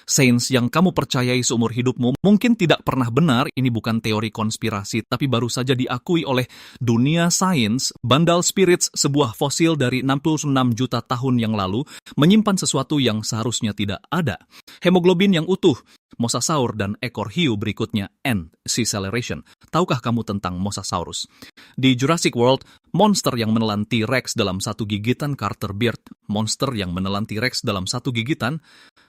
Sains yang kamu percayai seumur hidupmu mungkin tidak pernah benar, ini bukan teori konspirasi, tapi baru saja diakui oleh dunia sains. Bandal spirits, sebuah fosil dari 66 juta tahun yang lalu, menyimpan sesuatu yang seharusnya tidak ada. Hemoglobin yang utuh, mosasaur dan ekor hiu berikutnya, N. Caeciliaration. Tahukah kamu tentang mosasaurus? Di Jurassic World, monster yang menelan T-Rex dalam satu gigitan, Carter Beard, monster yang menelan T-Rex dalam satu gigitan.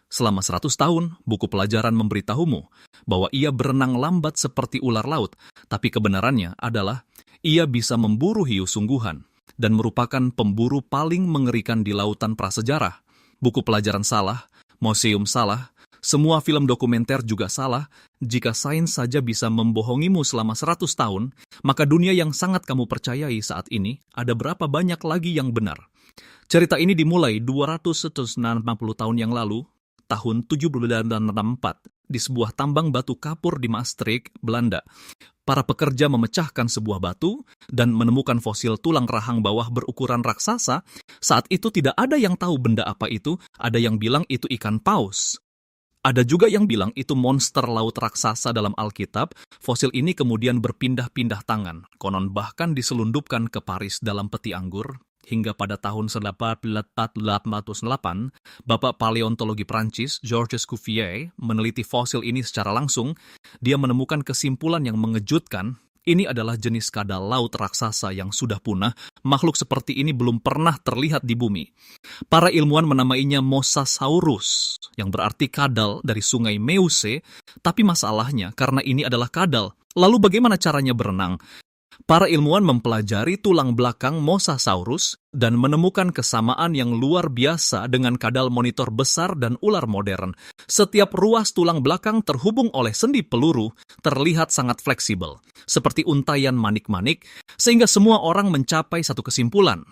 Selama 100 tahun, buku pelajaran memberitahumu bahwa ia berenang lambat seperti ular laut, tapi kebenarannya adalah ia bisa memburu hiu sungguhan dan merupakan pemburu paling mengerikan di lautan prasejarah. Buku pelajaran salah, museum salah, semua film dokumenter juga salah. Jika sains saja bisa membohongimu selama 100 tahun, maka dunia yang sangat kamu percayai saat ini, ada berapa banyak lagi yang benar? Cerita ini dimulai 260 tahun yang lalu, tahun 1764, di sebuah tambang batu kapur di Maastricht, Belanda. Para pekerja memecahkan sebuah batu dan menemukan fosil tulang rahang bawah berukuran raksasa. Saat itu tidak ada yang tahu benda apa itu, ada yang bilang itu ikan paus. Ada juga yang bilang itu monster laut raksasa dalam Alkitab. Fosil ini kemudian berpindah-pindah tangan, konon bahkan diselundupkan ke Paris dalam peti anggur. Hingga pada tahun 1808, Bapak paleontologi Prancis, Georges Cuvier, meneliti fosil ini secara langsung. Dia menemukan kesimpulan yang mengejutkan. Ini adalah jenis kadal laut raksasa yang sudah punah. Makhluk seperti ini belum pernah terlihat di bumi. Para ilmuwan menamainya Mosasaurus, yang berarti kadal dari sungai Meuse. Tapi masalahnya, karena ini adalah kadal, lalu bagaimana caranya berenang? Para ilmuwan mempelajari tulang belakang Mosasaurus dan menemukan kesamaan yang luar biasa dengan kadal monitor besar dan ular modern. Setiap ruas tulang belakang terhubung oleh sendi peluru terlihat sangat fleksibel, seperti untayan manik-manik, sehingga semua orang mencapai satu kesimpulan.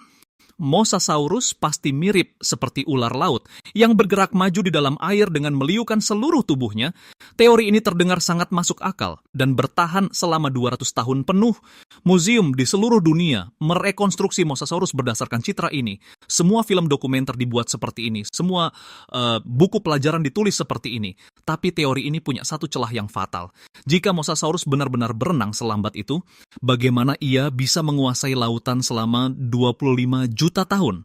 Mosasaurus pasti mirip seperti ular laut yang bergerak maju di dalam air dengan meliukan seluruh tubuhnya. Teori ini terdengar sangat masuk akal dan bertahan selama 200 tahun penuh. Museum di seluruh dunia merekonstruksi Mosasaurus berdasarkan citra ini. Semua film dokumenter dibuat seperti ini. Semua buku pelajaran ditulis seperti ini. Tapi teori ini punya satu celah yang fatal. Jika Mosasaurus benar-benar berenang selambat itu, bagaimana ia bisa menguasai lautan selama 25 juta tahun?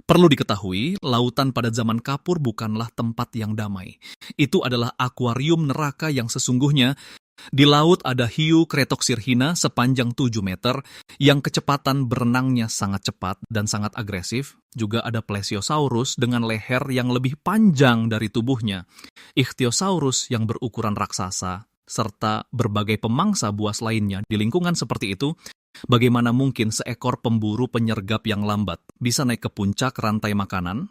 Perlu diketahui, lautan pada zaman kapur bukanlah tempat yang damai. Itu adalah akuarium neraka yang sesungguhnya. Di laut ada hiu Kretoxirhina sepanjang 7 meter yang kecepatan berenangnya sangat cepat dan sangat agresif. Juga ada Plesiosaurus dengan leher yang lebih panjang dari tubuhnya, Ichthyosaurus yang berukuran raksasa, serta berbagai pemangsa buas lainnya di lingkungan seperti itu. Bagaimana mungkin seekor pemburu penyergap yang lambat bisa naik ke puncak rantai makanan?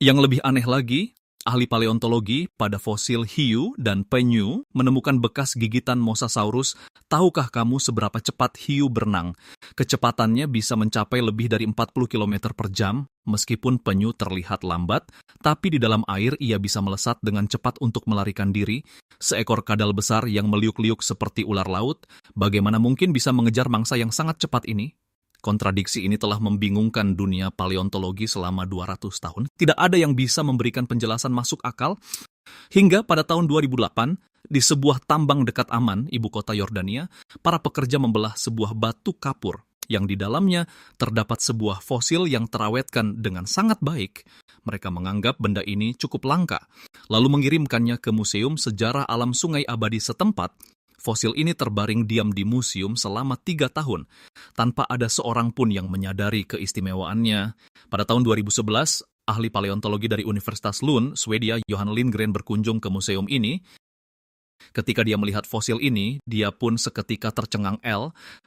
Yang lebih aneh lagi, ahli paleontologi pada fosil hiu dan penyu menemukan bekas gigitan Mosasaurus. Tahukah kamu seberapa cepat hiu berenang? Kecepatannya bisa mencapai lebih dari 40 km per jam. Meskipun penyu terlihat lambat, tapi di dalam air ia bisa melesat dengan cepat untuk melarikan diri. Seekor kadal besar yang meliuk-liuk seperti ular laut, bagaimana mungkin bisa mengejar mangsa yang sangat cepat ini? Kontradiksi ini telah membingungkan dunia paleontologi selama 200 tahun. Tidak ada yang bisa memberikan penjelasan masuk akal. Hingga pada tahun 2008, di sebuah tambang dekat Amman, ibu kota Yordania, para pekerja membelah sebuah batu kapur yang di dalamnya terdapat sebuah fosil yang terawetkan dengan sangat baik. Mereka menganggap benda ini cukup langka, lalu mengirimkannya ke Museum Sejarah Alam Sungai Abadi setempat. Fosil ini terbaring diam di museum selama 3 tahun, tanpa ada seorang pun yang menyadari keistimewaannya. Pada tahun 2011, ahli paleontologi dari Universitas Lund, Swedia, Johan Lindgren berkunjung ke museum ini. Ketika dia melihat fosil ini, dia pun seketika tercengang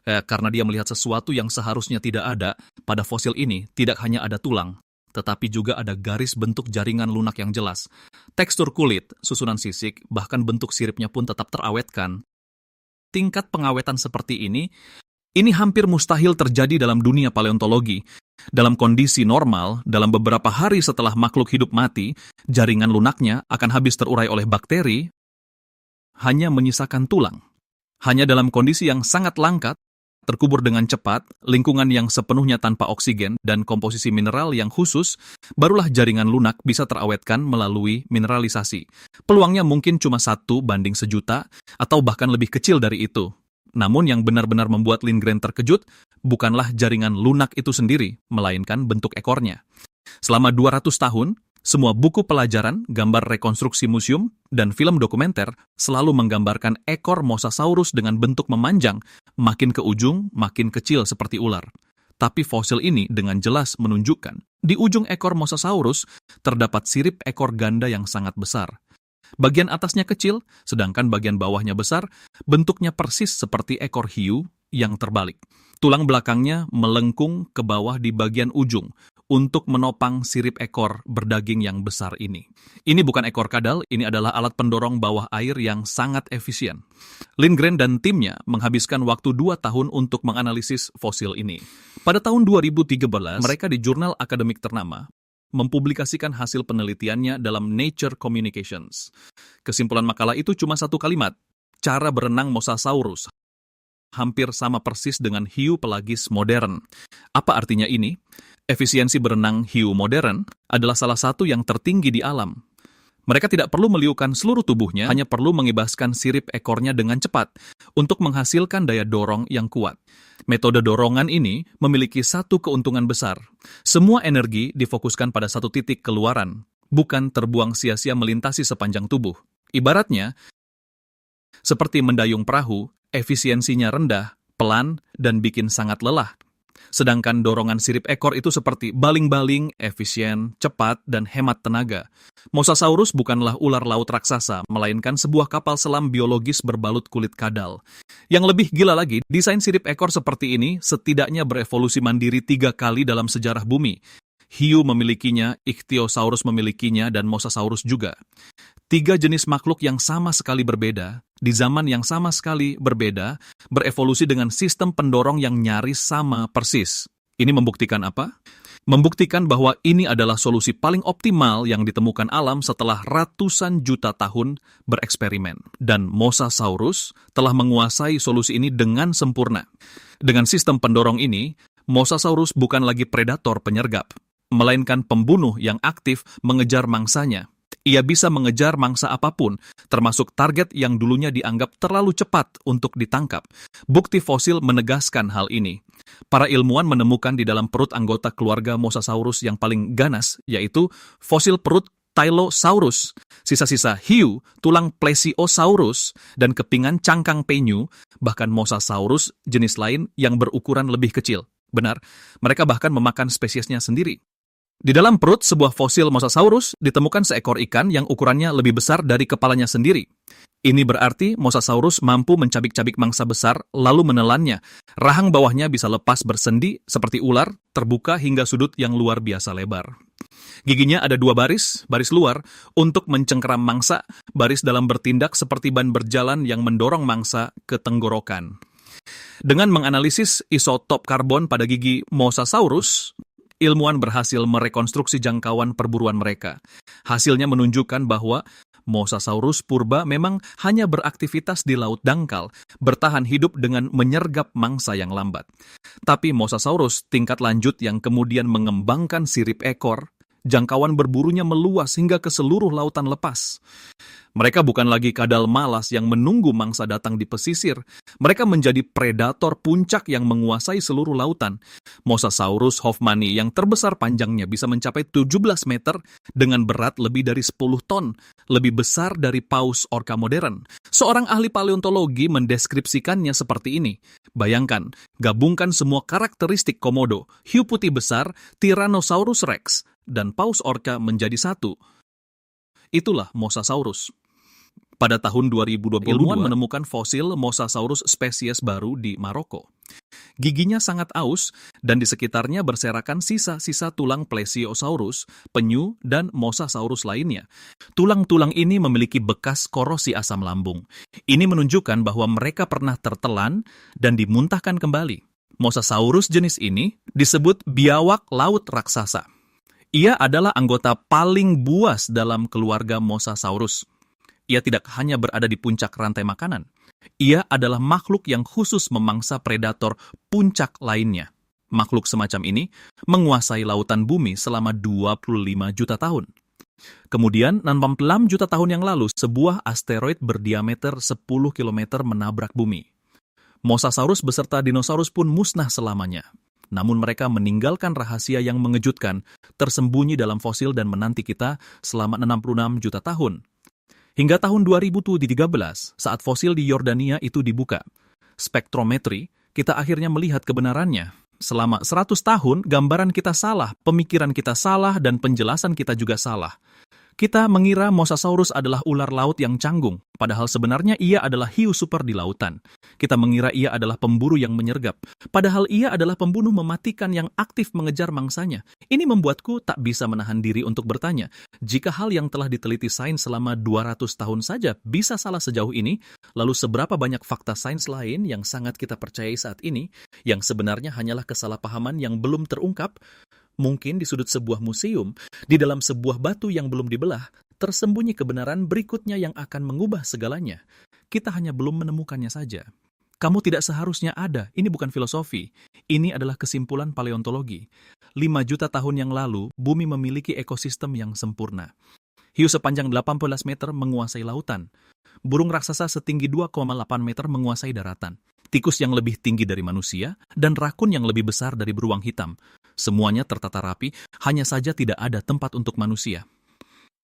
karena dia melihat sesuatu yang seharusnya tidak ada. Pada fosil ini, tidak hanya ada tulang, tetapi juga ada garis bentuk jaringan lunak yang jelas. Tekstur kulit, susunan sisik, bahkan bentuk siripnya pun tetap terawetkan. Tingkat pengawetan seperti ini hampir mustahil terjadi dalam dunia paleontologi. Dalam kondisi normal, dalam beberapa hari setelah makhluk hidup mati, jaringan lunaknya akan habis terurai oleh bakteri, hanya menyisakan tulang. Hanya dalam kondisi yang sangat langka, terkubur dengan cepat, lingkungan yang sepenuhnya tanpa oksigen, dan komposisi mineral yang khusus, barulah jaringan lunak bisa terawetkan melalui mineralisasi. Peluangnya mungkin cuma 1:1.000.000 atau bahkan lebih kecil dari itu. Namun yang benar-benar membuat Lindgren terkejut bukanlah jaringan lunak itu sendiri, melainkan bentuk ekornya. Selama 200 tahun, semua buku pelajaran, gambar rekonstruksi museum, dan film dokumenter selalu menggambarkan ekor Mosasaurus dengan bentuk memanjang, makin ke ujung, makin kecil seperti ular. Tapi fosil ini dengan jelas menunjukkan, di ujung ekor Mosasaurus terdapat sirip ekor ganda yang sangat besar. Bagian atasnya kecil, sedangkan bagian bawahnya besar, bentuknya persis seperti ekor hiu yang terbalik. Tulang belakangnya melengkung ke bawah di bagian ujung untuk menopang sirip ekor berdaging yang besar ini. Ini bukan ekor kadal, ini adalah alat pendorong bawah air yang sangat efisien. Lindgren dan timnya menghabiskan waktu 2 tahun untuk menganalisis fosil ini. Pada tahun 2013, mereka di jurnal akademik ternama mempublikasikan hasil penelitiannya dalam Nature Communications. Kesimpulan makalah itu cuma 1 kalimat, cara berenang Mosasaurus hampir sama persis dengan hiu pelagis modern. Apa artinya ini? Efisiensi berenang hiu modern adalah salah satu yang tertinggi di alam. Mereka tidak perlu meliukan seluruh tubuhnya, hanya perlu mengibaskan sirip ekornya dengan cepat untuk menghasilkan daya dorong yang kuat. Metode dorongan ini memiliki satu keuntungan besar. Semua energi difokuskan pada satu titik keluaran, bukan terbuang sia-sia melintasi sepanjang tubuh. Ibaratnya, seperti mendayung perahu, efisiensinya rendah, pelan, dan bikin sangat lelah. Sedangkan dorongan sirip ekor itu seperti baling-baling, efisien, cepat, dan hemat tenaga. Mosasaurus bukanlah ular laut raksasa, melainkan sebuah kapal selam biologis berbalut kulit kadal. Yang lebih gila lagi, desain sirip ekor seperti ini setidaknya berevolusi mandiri 3 kali dalam sejarah bumi. Hiu memilikinya, Ichthyosaurus memilikinya, dan Mosasaurus juga. 3 jenis makhluk yang sama sekali berbeda, di zaman yang sama sekali berbeda, berevolusi dengan sistem pendorong yang nyaris sama persis. Ini membuktikan apa? Membuktikan bahwa ini adalah solusi paling optimal yang ditemukan alam setelah ratusan juta tahun bereksperimen. Dan Mosasaurus telah menguasai solusi ini dengan sempurna. Dengan sistem pendorong ini, Mosasaurus bukan lagi predator penyergap, melainkan pembunuh yang aktif mengejar mangsanya. Ia bisa mengejar mangsa apapun, termasuk target yang dulunya dianggap terlalu cepat untuk ditangkap. Bukti fosil menegaskan hal ini. Para ilmuwan menemukan di dalam perut anggota keluarga Mosasaurus yang paling ganas, yaitu fosil perut Tylosaurus, sisa-sisa hiu, tulang Plesiosaurus, dan kepingan cangkang penyu, bahkan Mosasaurus jenis lain yang berukuran lebih kecil. Benar, mereka bahkan memakan spesiesnya sendiri. Di dalam perut sebuah fosil Mosasaurus ditemukan seekor ikan yang ukurannya lebih besar dari kepalanya sendiri. Ini berarti Mosasaurus mampu mencabik-cabik mangsa besar lalu menelannya. Rahang bawahnya bisa lepas bersendi seperti ular, terbuka hingga sudut yang luar biasa lebar. Giginya ada 2 baris luar untuk mencengkeram mangsa, baris dalam bertindak seperti ban berjalan yang mendorong mangsa ke tenggorokan. Dengan menganalisis isotop karbon pada gigi Mosasaurus, ilmuwan berhasil merekonstruksi jangkauan perburuan mereka. Hasilnya menunjukkan bahwa Mosasaurus purba memang hanya beraktivitas di laut dangkal, bertahan hidup dengan menyergap mangsa yang lambat. Tapi Mosasaurus tingkat lanjut yang kemudian mengembangkan sirip ekor, jangkauan berburunya meluas hingga ke seluruh lautan lepas. Mereka bukan lagi kadal malas yang menunggu mangsa datang di pesisir. Mereka menjadi predator puncak yang menguasai seluruh lautan. Mosasaurus hoffmanni yang terbesar panjangnya bisa mencapai 17 meter dengan berat lebih dari 10 ton, lebih besar dari paus orca modern. Seorang ahli paleontologi mendeskripsikannya seperti ini. Bayangkan, gabungkan semua karakteristik komodo, hiu putih besar, Tyrannosaurus rex, dan paus orca menjadi satu. Itulah Mosasaurus. Pada tahun 2022, ilmuwan menemukan fosil Mosasaurus spesies baru di Maroko. Giginya sangat aus, dan di sekitarnya berserakan sisa-sisa tulang Plesiosaurus, penyu, dan Mosasaurus lainnya. Tulang-tulang ini memiliki bekas korosi asam lambung. Ini menunjukkan bahwa mereka pernah tertelan dan dimuntahkan kembali. Mosasaurus jenis ini disebut biawak laut raksasa. Ia adalah anggota paling buas dalam keluarga Mosasaurus. Ia tidak hanya berada di puncak rantai makanan. Ia adalah makhluk yang khusus memangsa predator puncak lainnya. Makhluk semacam ini menguasai lautan bumi selama 25 juta tahun. Kemudian, 66 juta tahun yang lalu, sebuah asteroid berdiameter 10 km menabrak bumi. Mosasaurus beserta dinosaurus pun musnah selamanya. Namun mereka meninggalkan rahasia yang mengejutkan, tersembunyi dalam fosil dan menanti kita selama 66 juta tahun. Hingga tahun 2013, saat fosil di Yordania itu dibuka, spektrometri, kita akhirnya melihat kebenarannya. Selama 100 tahun, gambaran kita salah, pemikiran kita salah, dan penjelasan kita juga salah. Kita mengira Mosasaurus adalah ular laut yang canggung, padahal sebenarnya ia adalah hiu super di lautan. Kita mengira ia adalah pemburu yang menyergap, padahal ia adalah pembunuh mematikan yang aktif mengejar mangsanya. Ini membuatku tak bisa menahan diri untuk bertanya, jika hal yang telah diteliti sains selama 200 tahun saja bisa salah sejauh ini, lalu seberapa banyak fakta sains lain yang sangat kita percayai saat ini, yang sebenarnya hanyalah kesalahpahaman yang belum terungkap? Mungkin di sudut sebuah museum, di dalam sebuah batu yang belum dibelah, tersembunyi kebenaran berikutnya yang akan mengubah segalanya. Kita hanya belum menemukannya saja. Kamu tidak seharusnya ada, ini bukan filosofi. Ini adalah kesimpulan paleontologi. 5 juta tahun yang lalu, bumi memiliki ekosistem yang sempurna. Hiu sepanjang 18 meter menguasai lautan. Burung raksasa setinggi 2,8 meter menguasai daratan. Tikus yang lebih tinggi dari manusia, dan rakun yang lebih besar dari beruang hitam. Semuanya tertata rapi, hanya saja tidak ada tempat untuk manusia.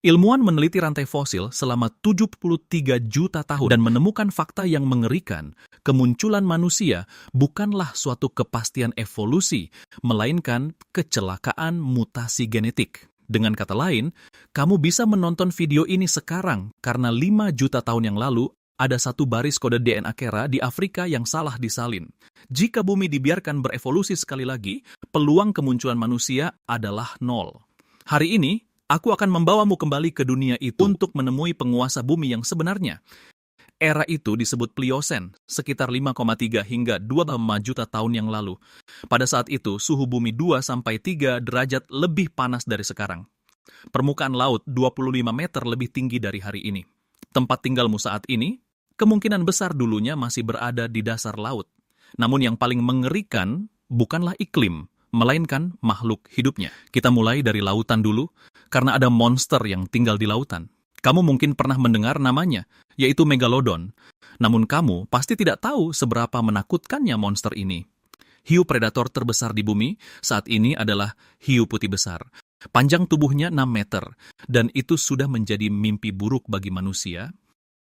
Ilmuwan meneliti rantai fosil selama 73 juta tahun dan menemukan fakta yang mengerikan. Kemunculan manusia bukanlah suatu kepastian evolusi, melainkan kecelakaan mutasi genetik. Dengan kata lain, kamu bisa menonton video ini sekarang karena 5 juta tahun yang lalu ada satu baris kode DNA kera di Afrika yang salah disalin. Jika bumi dibiarkan berevolusi sekali lagi, peluang kemunculan manusia adalah 0. Hari ini, aku akan membawamu kembali ke dunia itu untuk menemui penguasa bumi yang sebenarnya. Era itu disebut Pliocene, sekitar 5,3 hingga 2,5 juta tahun yang lalu. Pada saat itu, suhu bumi 2-3 derajat lebih panas dari sekarang. Permukaan laut 25 meter lebih tinggi dari hari ini. Tempat tinggalmu saat ini, kemungkinan besar dulunya masih berada di dasar laut. Namun yang paling mengerikan bukanlah iklim, melainkan makhluk hidupnya. Kita mulai dari lautan dulu, karena ada monster yang tinggal di lautan. Kamu mungkin pernah mendengar namanya, yaitu Megalodon. Namun kamu pasti tidak tahu seberapa menakutkannya monster ini. Hiu predator terbesar di bumi saat ini adalah hiu putih besar. Panjang tubuhnya 6 meter, dan itu sudah menjadi mimpi buruk bagi manusia.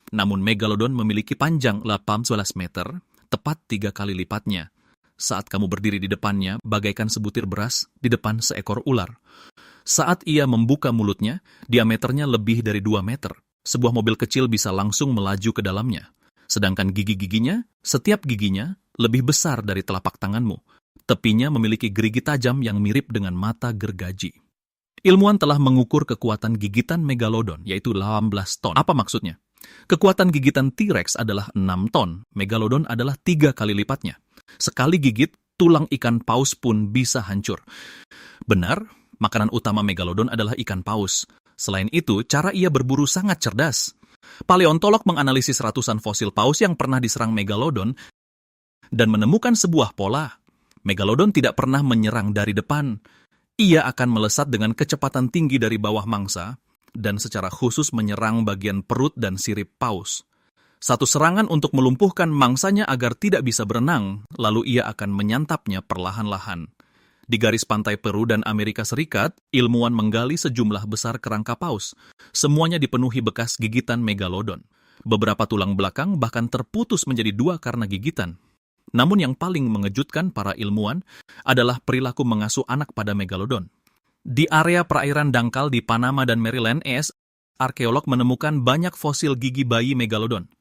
Namun Megalodon memiliki panjang 18 meter, tepat 3 kali lipatnya. Saat kamu berdiri di depannya, bagaikan sebutir beras di depan seekor ular. Saat ia membuka mulutnya, diameternya lebih dari 2 meter. Sebuah mobil kecil bisa langsung melaju ke dalamnya. Sedangkan gigi-giginya, setiap giginya, lebih besar dari telapak tanganmu. Tepinya memiliki gerigi tajam yang mirip dengan mata gergaji. Ilmuwan telah mengukur kekuatan gigitan Megalodon, yaitu 18 ton. Apa maksudnya? Kekuatan gigitan T-Rex adalah 6 ton, Megalodon adalah 3 kali lipatnya. Sekali gigit, tulang ikan paus pun bisa hancur. Benar, makanan utama Megalodon adalah ikan paus. Selain itu, cara ia berburu sangat cerdas. Paleontolog menganalisis ratusan fosil paus yang pernah diserang Megalodon dan menemukan sebuah pola. Megalodon tidak pernah menyerang dari depan. Ia akan melesat dengan kecepatan tinggi dari bawah mangsa, dan secara khusus menyerang bagian perut dan sirip paus. Satu serangan untuk melumpuhkan mangsanya agar tidak bisa berenang, lalu ia akan menyantapnya perlahan-lahan. Di garis pantai Peru dan Amerika Serikat, ilmuwan menggali sejumlah besar kerangka paus. Semuanya dipenuhi bekas gigitan Megalodon. Beberapa tulang belakang bahkan terputus menjadi 2 karena gigitan. Namun yang paling mengejutkan para ilmuwan adalah perilaku mengasuh anak pada Megalodon. Di area perairan dangkal di Panama dan Maryland, arkeolog menemukan banyak fosil gigi bayi Megalodon.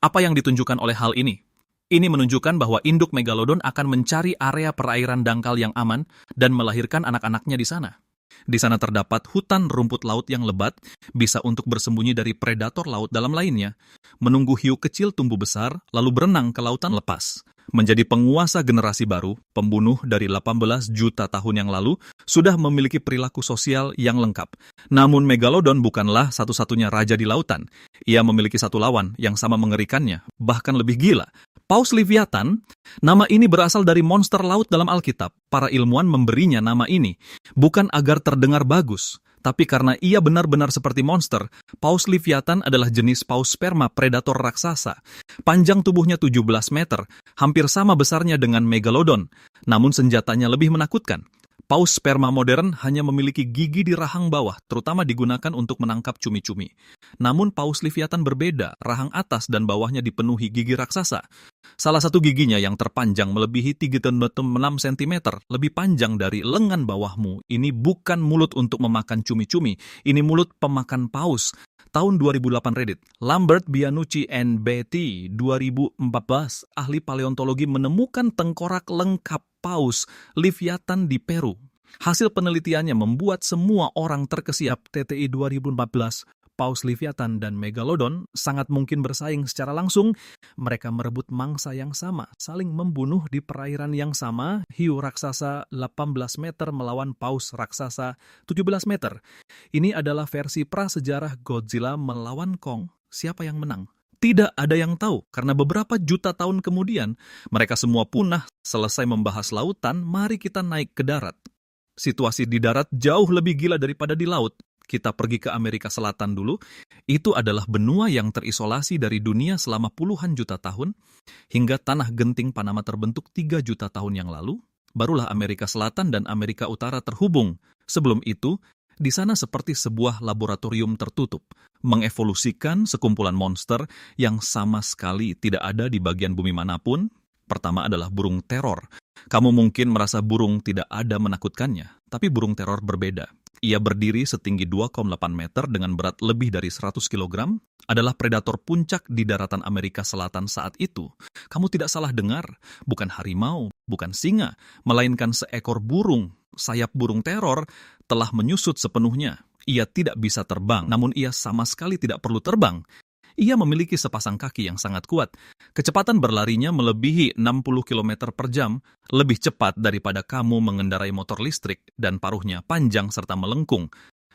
Apa yang ditunjukkan oleh hal ini? Ini menunjukkan bahwa induk Megalodon akan mencari area perairan dangkal yang aman dan melahirkan anak-anaknya di sana. Di sana terdapat hutan rumput laut yang lebat, bisa untuk bersembunyi dari predator laut dalam lainnya, menunggu hiu kecil tumbuh besar, lalu berenang ke lautan lepas. Menjadi penguasa generasi baru, pembunuh dari 18 juta tahun yang lalu sudah memiliki perilaku sosial yang lengkap. Namun Megalodon bukanlah satu-satunya raja di lautan. Ia memiliki satu lawan yang sama mengerikannya, bahkan lebih gila. Paus Leviathan, nama ini berasal dari monster laut dalam Alkitab. Para ilmuwan memberinya nama ini, bukan agar terdengar bagus, tapi karena ia benar-benar seperti monster. Paus Leviathan adalah jenis paus sperma predator raksasa. Panjang tubuhnya 17 meter, hampir sama besarnya dengan Megalodon, namun senjatanya lebih menakutkan. Paus sperma modern hanya memiliki gigi di rahang bawah, terutama digunakan untuk menangkap cumi-cumi. Namun Paus Leviathan berbeda, rahang atas dan bawahnya dipenuhi gigi raksasa. Salah satu giginya yang terpanjang melebihi 3,6 cm, lebih panjang dari lengan bawahmu. Ini bukan mulut untuk memakan cumi-cumi, ini mulut pemakan paus. Tahun 2008 Reddit, Lambert, Bianucci, and Betty, 2014, ahli paleontologi menemukan tengkorak lengkap paus Leviathan di Peru. Hasil penelitiannya membuat semua orang terkesiap. TTI 2014, Paus Leviathan dan Megalodon sangat mungkin bersaing secara langsung. Mereka merebut mangsa yang sama, saling membunuh di perairan yang sama. Hiu raksasa 18 meter melawan paus raksasa 17 meter. Ini adalah versi prasejarah Godzilla melawan Kong. Siapa yang menang? Tidak ada yang tahu, karena beberapa juta tahun kemudian, mereka semua punah. Selesai membahas lautan, mari kita naik ke darat. Situasi di darat jauh lebih gila daripada di laut. Kita pergi ke Amerika Selatan dulu. Itu adalah benua yang terisolasi dari dunia selama puluhan juta tahun, hingga tanah genting Panama terbentuk 3 juta tahun yang lalu. Barulah Amerika Selatan dan Amerika Utara terhubung. Sebelum itu, di sana seperti sebuah laboratorium tertutup, mengevolusikan sekumpulan monster yang sama sekali tidak ada di bagian bumi manapun. Pertama adalah burung teror. Kamu mungkin merasa burung tidak ada menakutkannya, tapi burung teror berbeda. Ia berdiri setinggi 2,8 meter dengan berat lebih dari 100 kg, adalah predator puncak di daratan Amerika Selatan saat itu. Kamu tidak salah dengar, bukan harimau, bukan singa, melainkan seekor burung. Sayap burung teror telah menyusut sepenuhnya. Ia tidak bisa terbang, namun ia sama sekali tidak perlu terbang. Ia memiliki sepasang kaki yang sangat kuat. Kecepatan berlarinya melebihi 60 km per jam, lebih cepat daripada kamu mengendarai motor listrik, dan paruhnya panjang serta melengkung.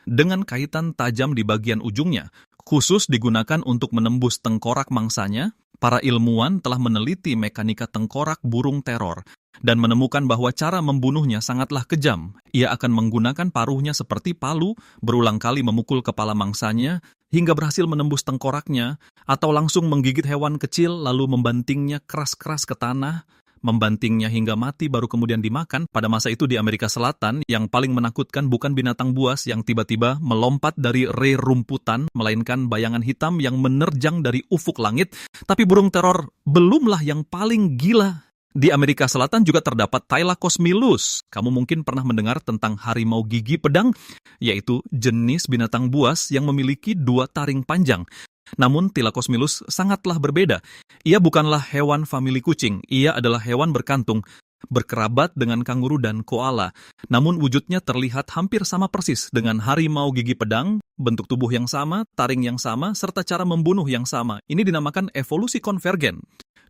Dengan kaitan tajam di bagian ujungnya, khusus digunakan untuk menembus tengkorak mangsanya. Para ilmuwan telah meneliti mekanika tengkorak burung teror dan menemukan bahwa cara membunuhnya sangatlah kejam. Ia akan menggunakan paruhnya seperti palu, berulang kali memukul kepala mangsanya hingga berhasil menembus tengkoraknya, atau langsung menggigit hewan kecil lalu membantingnya keras-keras ke tanah, membantingnya hingga mati baru kemudian dimakan. Pada masa itu di Amerika Selatan, yang paling menakutkan bukan binatang buas yang tiba-tiba melompat dari rerumputan, melainkan bayangan hitam yang menerjang dari ufuk langit. Tapi burung teror belumlah yang paling gila. Di Amerika Selatan juga terdapat Thylacosmilus. Kamu mungkin pernah mendengar tentang harimau gigi pedang, yaitu jenis binatang buas yang memiliki 2 taring panjang. Namun Thylacosmilus sangatlah berbeda. Ia bukanlah hewan famili kucing, ia adalah hewan berkantung, berkerabat dengan kanguru dan koala. Namun wujudnya terlihat hampir sama persis dengan harimau gigi pedang, bentuk tubuh yang sama, taring yang sama, serta cara membunuh yang sama. Ini dinamakan evolusi konvergen.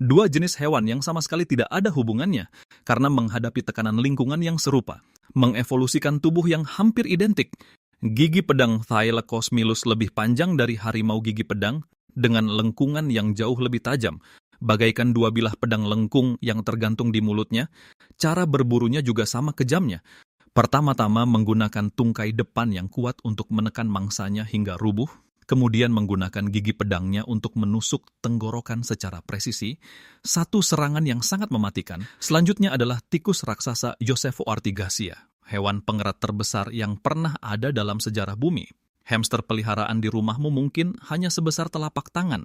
2 jenis hewan yang sama sekali tidak ada hubungannya, karena menghadapi tekanan lingkungan yang serupa, mengevolusikan tubuh yang hampir identik. Gigi pedang Thylacosmilus lebih panjang dari harimau gigi pedang, dengan lengkungan yang jauh lebih tajam, bagaikan 2 bilah pedang lengkung yang tergantung di mulutnya. Cara berburunya juga sama kejamnya. Pertama-tama menggunakan tungkai depan yang kuat untuk menekan mangsanya hingga rubuh, kemudian menggunakan gigi pedangnya untuk menusuk tenggorokan secara presisi, satu serangan yang sangat mematikan. Selanjutnya adalah tikus raksasa Yosephoartigasia, hewan pengerat terbesar yang pernah ada dalam sejarah bumi. Hamster peliharaan di rumahmu mungkin hanya sebesar telapak tangan,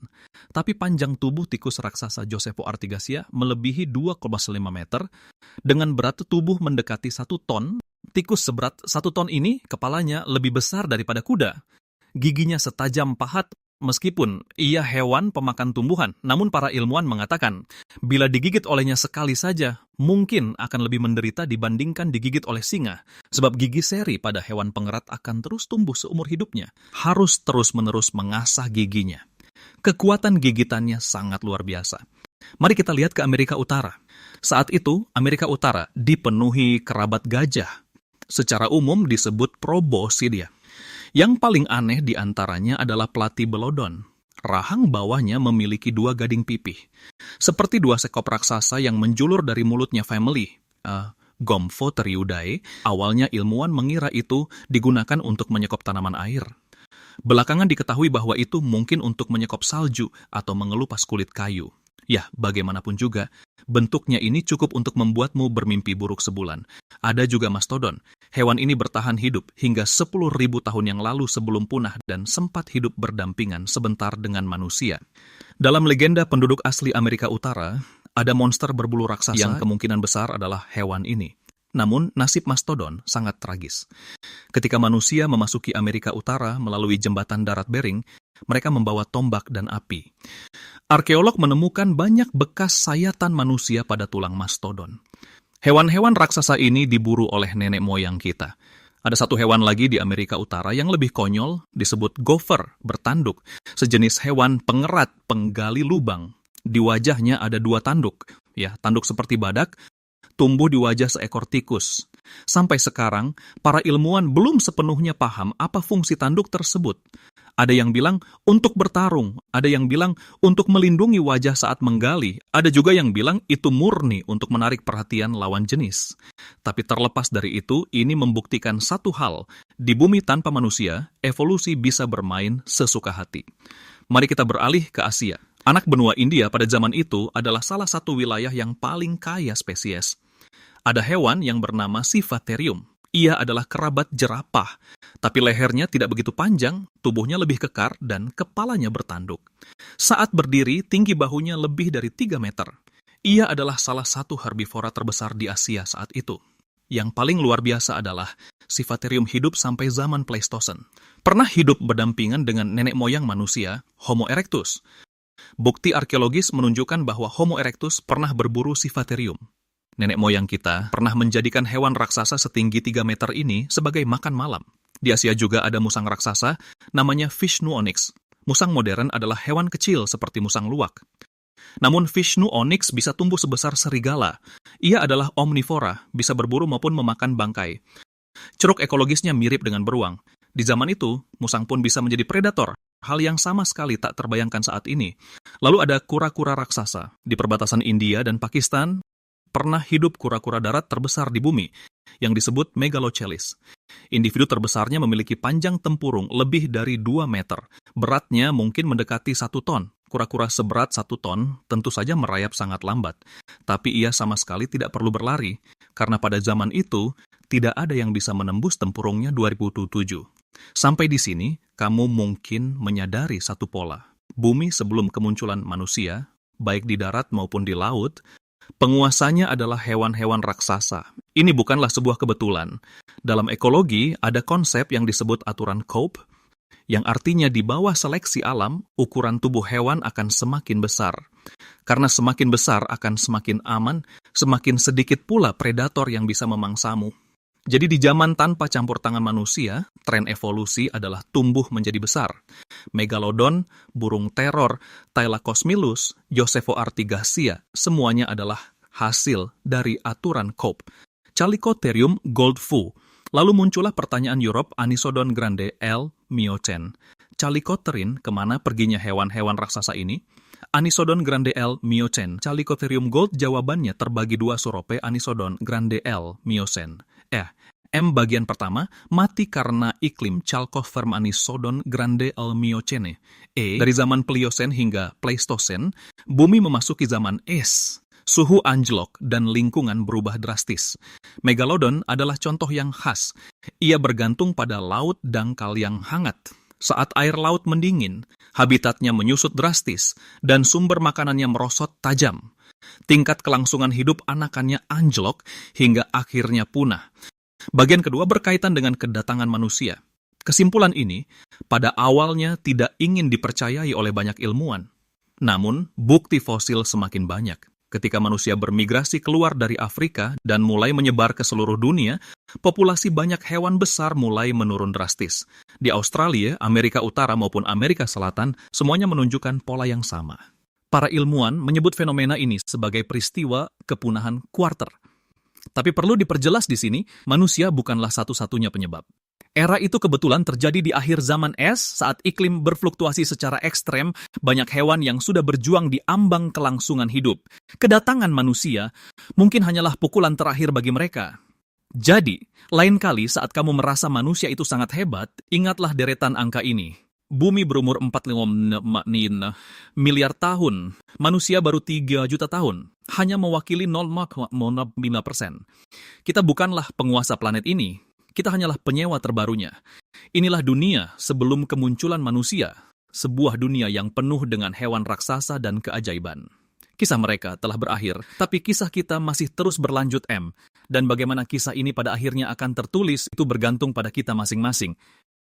tapi panjang tubuh tikus raksasa Yosephoartigasia melebihi 2,5 meter, dengan berat tubuh mendekati 1 ton. Tikus seberat 1 ton ini, kepalanya lebih besar daripada kuda. Giginya setajam pahat. Meskipun ia hewan pemakan tumbuhan, namun para ilmuwan mengatakan, bila digigit olehnya sekali saja, mungkin akan lebih menderita dibandingkan digigit oleh singa. Sebab gigi seri pada hewan pengerat akan terus tumbuh seumur hidupnya. Harus terus-menerus mengasah giginya. Kekuatan gigitannya sangat luar biasa. Mari kita lihat ke Amerika Utara. Saat itu, Amerika Utara dipenuhi kerabat gajah. Secara umum disebut proboscidea. Yang paling aneh di antaranya adalah Platybelodon. Rahang bawahnya memiliki 2 gading pipih. Seperti 2 sekop raksasa yang menjulur dari mulutnya family. Gomphotheriidae, awalnya ilmuwan mengira itu digunakan untuk menyekop tanaman air. Belakangan diketahui bahwa itu mungkin untuk menyekop salju atau mengelupas kulit kayu. Ya, bagaimanapun juga, bentuknya ini cukup untuk membuatmu bermimpi buruk sebulan. Ada juga mastodon. Hewan ini bertahan hidup hingga 10.000 tahun yang lalu sebelum punah dan sempat hidup berdampingan sebentar dengan manusia. Dalam legenda penduduk asli Amerika Utara, ada monster berbulu raksasa yang kemungkinan besar adalah hewan ini. Namun, nasib mastodon sangat tragis. Ketika manusia memasuki Amerika Utara melalui jembatan darat Bering, mereka membawa tombak dan api. Arkeolog menemukan banyak bekas sayatan manusia pada tulang mastodon. Hewan-hewan raksasa ini diburu oleh nenek moyang kita. Ada satu hewan lagi di Amerika Utara yang lebih konyol, disebut gopher, bertanduk, sejenis hewan pengerat penggali lubang. Di wajahnya ada 2 tanduk, tanduk seperti badak, tumbuh di wajah seekor tikus. Sampai sekarang, para ilmuwan belum sepenuhnya paham apa fungsi tanduk tersebut. Ada yang bilang untuk bertarung, ada yang bilang untuk melindungi wajah saat menggali, ada juga yang bilang itu murni untuk menarik perhatian lawan jenis. Tapi terlepas dari itu, ini membuktikan satu hal, di bumi tanpa manusia, evolusi bisa bermain sesuka hati. Mari kita beralih ke Asia. Anak benua India pada zaman itu adalah salah satu wilayah yang paling kaya spesies. Ada hewan yang bernama Siphatherium. Ia adalah kerabat jerapah, tapi lehernya tidak begitu panjang, tubuhnya lebih kekar, dan kepalanya bertanduk. Saat berdiri, tinggi bahunya lebih dari 3 meter. Ia adalah salah satu herbivora terbesar di Asia saat itu. Yang paling luar biasa adalah Siphatherium hidup sampai zaman Pleistosen. Pernah hidup berdampingan dengan nenek moyang manusia, Homo erectus. Bukti arkeologis menunjukkan bahwa Homo erectus pernah berburu Siphatherium. Nenek moyang kita pernah menjadikan hewan raksasa setinggi 3 meter ini sebagai makan malam. Di Asia juga ada musang raksasa, namanya Vishnu onyx. Musang modern adalah hewan kecil seperti musang luwak. Namun Vishnu onyx bisa tumbuh sebesar serigala. Ia adalah omnivora, bisa berburu maupun memakan bangkai. Ceruk ekologisnya mirip dengan beruang. Di zaman itu, musang pun bisa menjadi predator, hal yang sama sekali tak terbayangkan saat ini. Lalu ada kura-kura raksasa. Di perbatasan India dan Pakistan, pernah hidup kura-kura darat terbesar di bumi, yang disebut Megalocelis. Individu terbesarnya memiliki panjang tempurung lebih dari 2 meter. Beratnya mungkin mendekati 1 ton. Kura-kura seberat 1 ton tentu saja merayap sangat lambat. Tapi ia sama sekali tidak perlu berlari, karena pada zaman itu, tidak ada yang bisa menembus tempurungnya 2007. Sampai di sini, kamu mungkin menyadari satu pola. Bumi sebelum kemunculan manusia, baik di darat maupun di laut, penguasanya adalah hewan-hewan raksasa. Ini bukanlah sebuah kebetulan. Dalam ekologi, ada konsep yang disebut aturan Cope, yang artinya di bawah seleksi alam, ukuran tubuh hewan akan semakin besar. Karena semakin besar akan semakin aman, semakin sedikit pula predator yang bisa memangsamu. Jadi di zaman tanpa campur tangan manusia, tren evolusi adalah tumbuh menjadi besar. Megalodon, burung teror, Thylacosmilus, Josephoartigacia, semuanya adalah hasil dari aturan Cope. Chalicotherium goldfu. Lalu muncullah pertanyaan Europe Anisodon grande L. miocen. Chalicotherin, kemana perginya hewan-hewan raksasa ini? Anisodon grande L. miocen. Chalicotherium gold jawabannya terbagi 2 surope Anisodon grande L. miocen. M bagian pertama, mati karena iklim Chalcophyrum Anisodon grande L. miocene. Dari zaman Pliocene hingga Pleistosen, bumi memasuki zaman es. Suhu anjlok dan lingkungan berubah drastis. Megalodon adalah contoh yang khas. Ia bergantung pada laut dangkal yang hangat. Saat air laut mendingin, habitatnya menyusut drastis dan sumber makanannya merosot tajam. Tingkat kelangsungan hidup anakannya anjlok hingga akhirnya punah. Bagian kedua berkaitan dengan kedatangan manusia. Kesimpulan ini pada awalnya tidak ingin dipercayai oleh banyak ilmuwan. Namun, bukti fosil semakin banyak. Ketika manusia bermigrasi keluar dari Afrika dan mulai menyebar ke seluruh dunia, populasi banyak hewan besar mulai menurun drastis. Di Australia, Amerika Utara maupun Amerika Selatan, semuanya menunjukkan pola yang sama. Para ilmuwan menyebut fenomena ini sebagai peristiwa kepunahan kuarter. Tapi perlu diperjelas di sini, manusia bukanlah satu-satunya penyebab. Era itu kebetulan terjadi di akhir zaman es saat iklim berfluktuasi secara ekstrem, banyak hewan yang sudah berjuang di ambang kelangsungan hidup. Kedatangan manusia mungkin hanyalah pukulan terakhir bagi mereka. Jadi, lain kali saat kamu merasa manusia itu sangat hebat, ingatlah deretan angka ini. Bumi berumur 45 miliar tahun, manusia baru 3 juta tahun, hanya mewakili 0,5%. Kita bukanlah penguasa planet ini, kita hanyalah penyewa terbarunya. Inilah dunia sebelum kemunculan manusia, sebuah dunia yang penuh dengan hewan raksasa dan keajaiban. Kisah mereka telah berakhir, tapi kisah kita masih terus berlanjut, Dan bagaimana kisah ini pada akhirnya akan tertulis itu bergantung pada kita masing-masing.